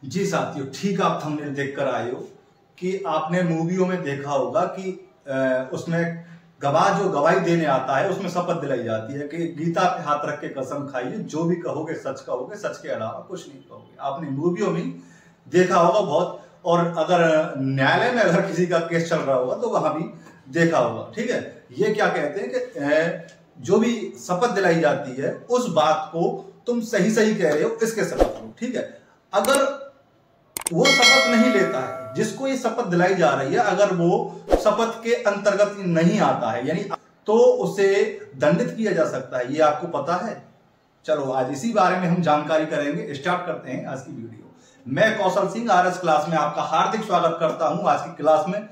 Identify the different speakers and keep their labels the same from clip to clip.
Speaker 1: जी साथियों, ठीक आप थंबनेल देखकर आए हो कि आपने मूवियों में देखा होगा कि उसमें गवाह जो गवाही देने आता है उसमें शपथ दिलाई जाती है कि गीता पे हाथ रख के कसम खाइए, जो भी कहोगे सच कहोगे, सच के अलावा कुछ नहीं कहोगे। आपने मूवियों में देखा होगा बहुत, और अगर न्यायालय में अगर किसी का केस चल रहा होगा तो वहां भी देखा होगा। ठीक है, ये क्या कहते हैं कि जो भी शपथ दिलाई जाती है उस बात को तुम सही सही कह रहे हो, इसके शपथ लो। ठीक है, अगर वो शपथ नहीं लेता है, जिसको ये शपथ दिलाई जा रही है, अगर वो शपथ के अंतर्गत नहीं आता है यानी तो उसे दंडित किया जा सकता है। ये आपको पता है? चलो आज इसी बारे में हम जानकारी करेंगे। स्टार्ट करते हैं आज की वीडियो। मैं कौशल सिंह आरएस क्लास में आपका हार्दिक स्वागत करता हूं आज की क्लास में।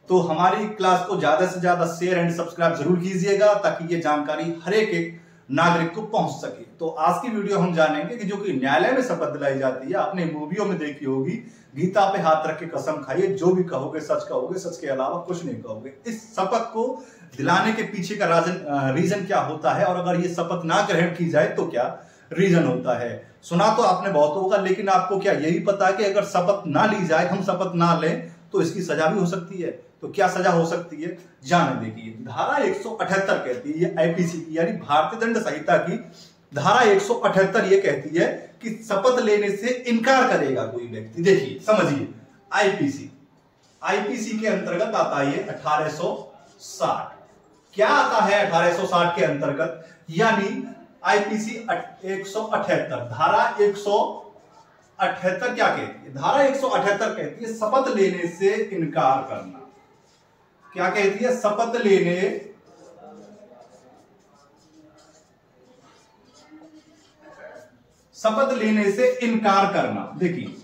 Speaker 1: तो हमारी क्लास को ज्यादा से ज्यादा शेयर एंड सब्सक्राइब जरूर कीजिएगा ताकि ये जानकारी हर एक नागरिक को पहुंच सके। तो आज की वीडियो हम जानेंगे कि जो कि न्यायालय में शपथ दिलाई जाती है, आपने मूवियों में देखी होगी, गीता पे हाथ रख के कसम खाइए, जो भी कहोगे सच कहोगे, सच के अलावा कुछ नहीं कहोगे। इस शपथ को दिलाने के पीछे का रीजन क्या होता है, और अगर ये शपथ ना ग्रहण की जाए तो क्या रीजन होता है? सुना तो आपने बहुत होगा, लेकिन आपको क्या यही पता है कि अगर शपथ ना ली जाए, हम शपथ ना लें तो इसकी सजा भी हो सकती है? तो क्या सजा हो सकती है जाने देखिए। धारा 178 कहती है, ये आईपीसी की यानी भारतीय दंड संहिता की धारा 178 ये कहती है कि शपथ लेने से इनकार करेगा कोई व्यक्ति। देखिए समझिए, आईपीसी के अंतर्गत आता है ये 1860। क्या आता है 1860 के अंतर्गत? यानी आईपीसी 178 धारा 178 क्या कहती है? धारा 178 कहती है शपथ लेने से इनकार करना। क्या कहती है? शपथ लेने से इनकार करना। देखिए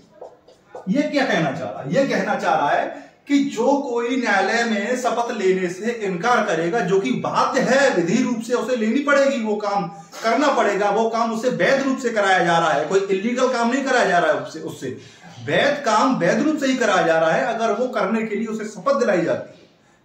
Speaker 1: ये क्या कहना चाह रहा है? ये कहना चाह रहा है कि जो कोई न्यायालय में शपथ लेने से इनकार करेगा, जो कि बाध्य है विधि रूप से, उसे लेनी पड़ेगी, वो काम करना पड़ेगा, वो काम उसे वैध रूप से कराया जा रहा है, कोई इलीगल काम नहीं कराया जा रहा है, उससे वैध काम वैध रूप से ही कराया जा रहा है। अगर वो करने के लिए उसे शपथ दिलाई जाती है,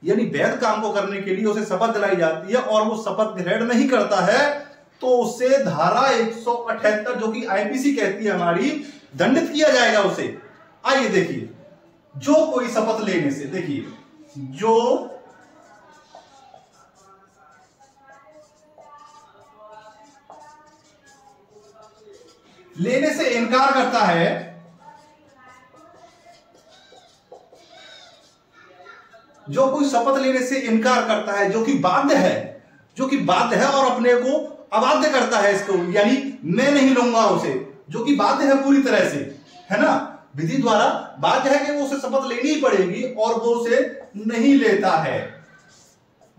Speaker 1: यानी वैध काम को करने के लिए उसे शपथ दिलाई जाती है और वो शपथ ग्रहण नहीं करता है, तो उसे धारा 178 जो कि आईपीसी कहती है हमारी, दंडित किया जाएगा उसे। आइए देखिए, जो कोई शपथ लेने से, देखिए जो लेने से इनकार करता है, जो कोई शपथ लेने से इनकार करता है, जो कि बाध्य है और अपने को अबाध्य करता है इसको, यानी मैं नहीं लूंगा उसे, जो कि बाध्य है पूरी तरह से, है ना, विधि द्वारा बाध्य है कि वो उसे शपथ लेनी ही पड़ेगी और वो उसे नहीं लेता है।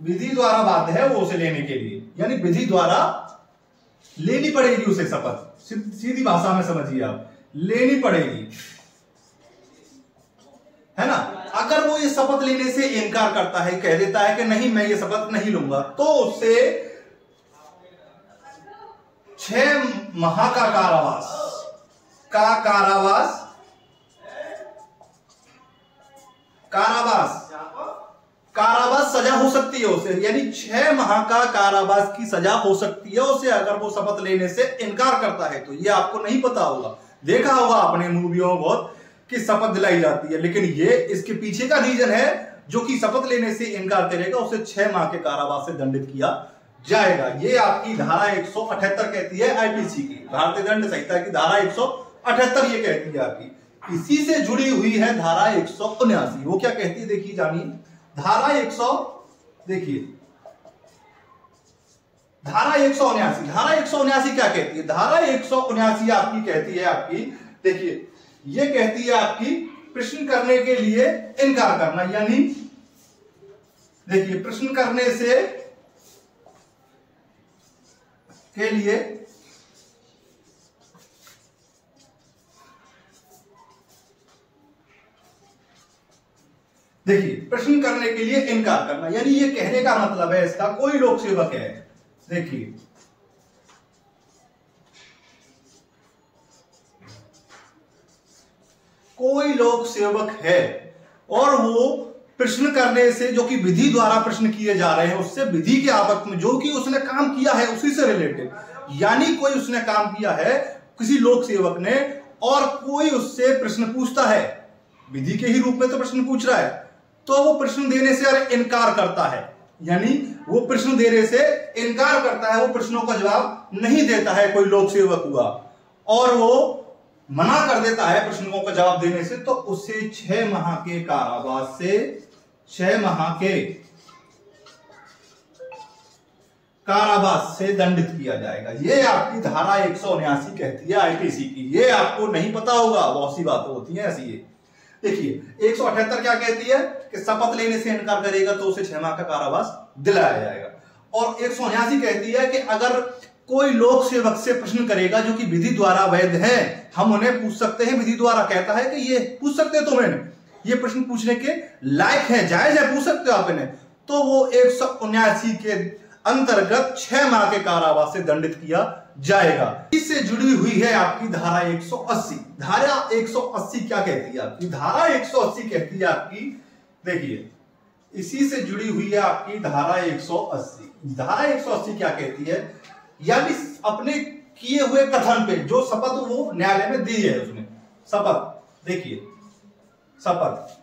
Speaker 1: विधि द्वारा बाध्य है वो उसे लेने के लिए, यानी विधि द्वारा लेनी पड़ेगी उसे शपथ। सीधी भाषा में समझिए आप, लेनी पड़ेगी, है ना। अगर वो ये शपथ लेने से इनकार करता है, कह देता है कि नहीं मैं ये शपथ नहीं लूंगा, तो उससे 6 माह का कारावास सजा हो सकती है उसे, यानी 6 माह का कारावास की सजा हो सकती है उसे, अगर वो शपथ लेने से इनकार करता है। तो ये आपको नहीं पता होगा, देखा होगा आपने मूवियों में बहुत कि शपथ दिलाई जाती है, लेकिन ये इसके पीछे का रीजन है, जो कि शपथ लेने से इनकार करेगा उसे 6 माह के कारावास से दंडित किया जाएगा। ये आपकी धारा 178 कहती है, आईपीसी की भारतीय दंड संहिता की धारा 178 ये कहती है आपकी। इसी से जुड़ी हुई है धारा 179। वो क्या कहती है देखिए, जानिए धारा 179 क्या कहती है? धारा 179 आपकी कहती है आपकी, देखिए ये कहती है आपकी प्रश्न करने के लिए इनकार करना, यानी देखिए प्रश्न करने से के लिए देखिए प्रश्न करने के लिए इनकार करना, यानी ये कहने का मतलब है इसका, कोई लोक सेवक है, देखिए कोई लोक सेवक है और वो प्रश्न करने से, जो कि विधि द्वारा प्रश्न किए जा रहे हैं, उससे विधि के आबक्त में जो कि उसने काम किया है उसी से रिलेटेड, यानी कोई उसने काम किया है किसी लोक सेवक ने, और कोई उससे प्रश्न पूछता है, विधि के ही रूप में तो प्रश्न पूछ रहा है, तो वो प्रश्न देने से इनकार करता है, यानी वो प्रश्न देने से इनकार करता है, वो प्रश्नों का जवाब नहीं देता है, कोई लोक सेवक हुआ और वो मना कर देता है प्रश्नों का जवाब देने से, तो उसे 6 माह के कारावास से 6 माह के कारावास से दंडित किया जाएगा। ये आपकी धारा 179 कहती है आईपीसी की। ये आपको नहीं पता होगा, बहुत सी बातें होती हैं ऐसी। ये देखिए 178 क्या कहती है कि शपथ लेने से इनकार करेगा तो उसे 6 माह का कारावास दिलाया जाएगा। और 179 कहती है कि अगर कोई लोक सेवक से प्रश्न करेगा जो कि विधि द्वारा वैध है, हम उन्हें पूछ सकते हैं, विधि द्वारा कहता है कि ये पूछ सकते हैं, तुम्हें ये प्रश्न पूछने के लायक है, जायज है, पूछ सकते हो आप इन्हें, तो वो 179 के अंतर्गत 6 माह के कारावास से दंडित किया जाएगा। इससे जुड़ी हुई है आपकी धारा 180। धारा 180 क्या कहती है आपकी? धारा 180 कहती है आपकी, देखिए इसी से जुड़ी हुई है आपकी धारा 180। धारा 180 क्या कहती है? यानी अपने किए हुए कथन पे जो शपथ वो न्यायालय में दी है, उसने शपथ, देखिए शपथ,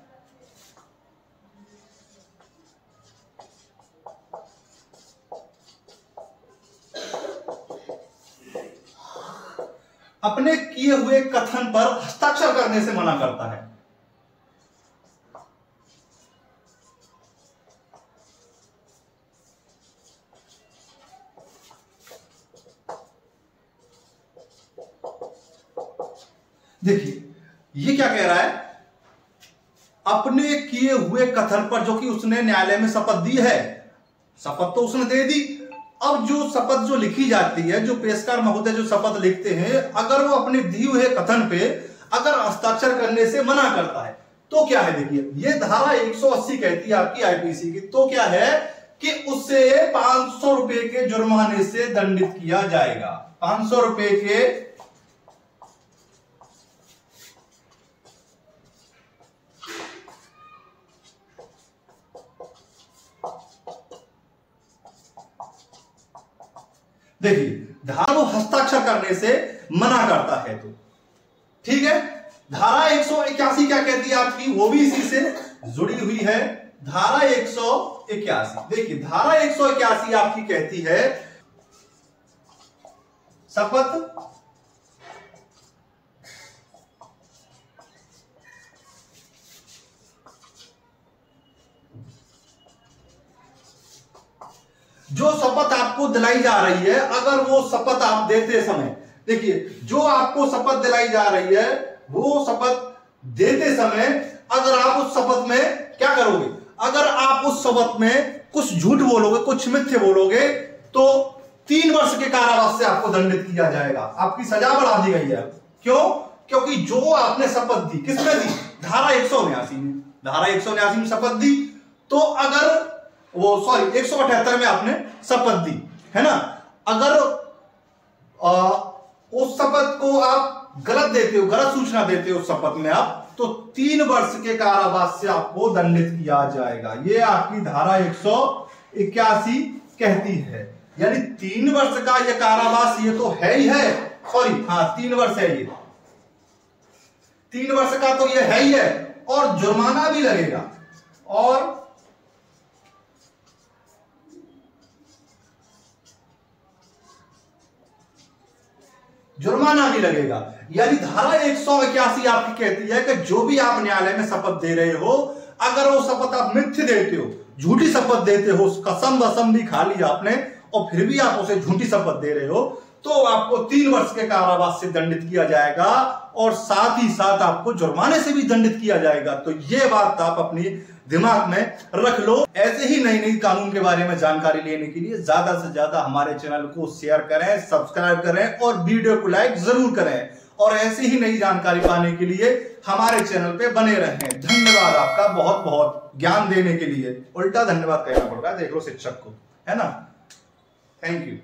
Speaker 1: अपने किए हुए कथन पर हस्ताक्षर करने से मना करता है। देखिए ये क्या कह रहा है? अपने किए हुए कथन पर, जो कि उसने न्यायालय में शपथ दी है, शपथ तो उसने दे दी, अब जो शपथ जो लिखी जाती है, जो पेशकार महोदय जो शपथ लिखते हैं, अगर वो अपने दिए हुए कथन पे अगर हस्ताक्षर करने से मना करता है तो क्या है? देखिए ये धारा 180 कहती है आपकी आईपीसी की, तो क्या है कि उसे 500 रुपए के जुर्माने से दंडित किया जाएगा। 500 रुपए के देखिए धारा वो हस्ताक्षर करने से मना करता है, तो ठीक है। धारा 181 क्या कहती है आपकी? वो भी इसी से जुड़ी हुई है। धारा 181, देखिए धारा 181 आपकी कहती है शपथ जो शपथ आपको दिलाई जा रही है, अगर वो शपथ आप देते समय, देखिए जो आपको शपथ दिलाई जा रही है, वो शपथ देते समय अगर आप उस शपथ में क्या करोगे? अगर आप उस शपथ में कुछ झूठ बोलोगे, कुछ मिथ्य बोलोगे, तो 3 वर्ष के कारावास से आपको दंडित किया जाएगा। आपकी सजा बढ़ा दी गई है। क्यों? क्योंकि जो आपने शपथ दी, किसमें दी? धारा 179 में। धारा 179 में शपथ दी, तो अगर वो 178 में आपने शपथ दी है ना, अगर उस शपथ को आप गलत देते हो, गलत सूचना देते हो उस शपथ में आप, तो 3 वर्ष के कारावास से आपको दंडित किया जाएगा। ये आपकी धारा 181 कहती है। यानी 3 वर्ष का ये कारावास, ये तो है ही है, सॉरी हाँ 3 वर्ष है, ये 3 वर्ष का तो ये है ही है, और जुर्माना भी लगेगा, और जुर्माना भी लगेगा। यानी धारा 181 आपकी कहती है कि जो भी आप न्यायालय में शपथ दे रहे हो, अगर वो शपथ आप मिथ्य देते हो, झूठी शपथ देते हो, कसम वसम भी खा लिया आपने और फिर भी आप उसे झूठी शपथ दे रहे हो, तो आपको 3 वर्ष के कारावास से दंडित किया जाएगा, और साथ ही साथ आपको जुर्माने से भी दंडित किया जाएगा। तो ये बात आप अपनी दिमाग में रख लो। ऐसे ही नई नई कानून के बारे में जानकारी लेने के लिए ज्यादा से ज्यादा हमारे चैनल को शेयर करें, सब्सक्राइब करें और वीडियो को लाइक जरूर करें, और ऐसी ही नई जानकारी पाने के लिए हमारे चैनल पे बने रहें। धन्यवाद आपका बहुत बहुत ज्ञान देने के लिए। उल्टा धन्यवाद कहना पड़ रहा है, देख लो शिक्षक को, है ना। Thank you.